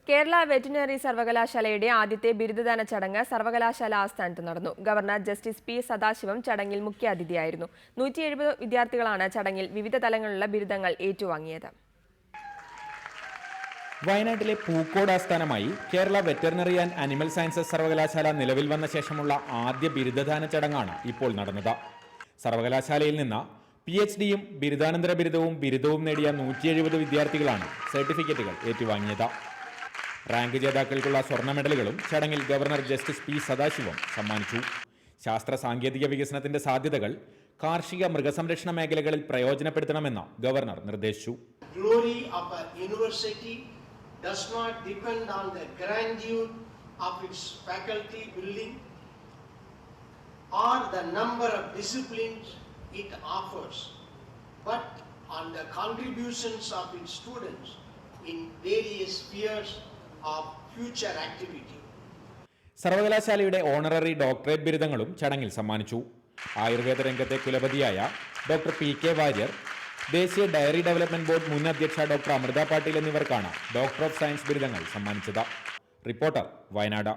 Kerala veterinary സർവകലാശാലയുടെ ആദ്യത്തെ ബിരുദദാന ചടങ്ങ് സർവകലാശാല ആസ്ഥാനത്ത് നടന്നു. ഗവർണർ ജസ്റ്റിസ് പി സദാശിവം ചടങ്ങിൽ മുഖ്യാതിഥിയായിരുന്നു. 170 വിദ്യാർത്ഥികളാണ് ചടങ്ങിൽ വിവിധ തലങ്ങളിലുള്ള ബിരുദങ്ങൾ ഏറ്റുവാങ്ങിയത്. വയനാട്ടിലെ പൂക്കോട് ആസ്ഥാനമായി Kerala veterinary and animal sciences സർവകലാശാല നിലവിൽ വന്ന ശേഷമുള്ള ആദ്യ ബിരുദദാന ചടങ്ങാണ് ഇപ്പോൾ നടന്നത്. സർവകലാശാലയിൽ നിന്ന് PhDയും ബിരുദാനന്തര ബിരുദവും നേടിയ 170 വിദ്യാർത്ഥികളാണ് സർട്ടിഫിക്കറ്റുകൾ ഏറ്റുവാങ്ങിയത്. റാങ്ക് ജേതാക്കൾക്കുള്ള സ്വർണ്ണ മെഡലുകളും ചടങ്ങിൽ ഗവർണർ ജസ്റ്റിസ് പി സദാശിവം സമ്മാനിച്ചു. ശാസ്ത്ര സാങ്കേതിക വികസനത്തിന്റെ സാധ്യതകൾ കാർഷിക മൃഗസംരക്ഷണ മേഖലകളിൽ പ്രയോജനപ്പെടുത്തണമെന്ന് ഗവർണർ നിർദ്ദേശിച്ചു. Does not depend on the grandeur of its faculty building or the number of disciplines it offers, but on the contributions of its students in various spheres of future activity. സർവകലാശാലയുടെ honorary doctorate ബിരുദങ്ങളും ചടങ്ങിൽ സമ്മാനിച്ചു. ആയുർവേദ രംഗത്തെ കുലപതിയായ doctor PK Warrier, ദേശീയ dairy development board മുൻ അധ്യക്ഷ doctor Amrita Patil എന്നിവർക്കാണ് doctor of science ബിരുദങ്ങൾ സമ്മാനിച്ചത്. Reporter, Wayanad.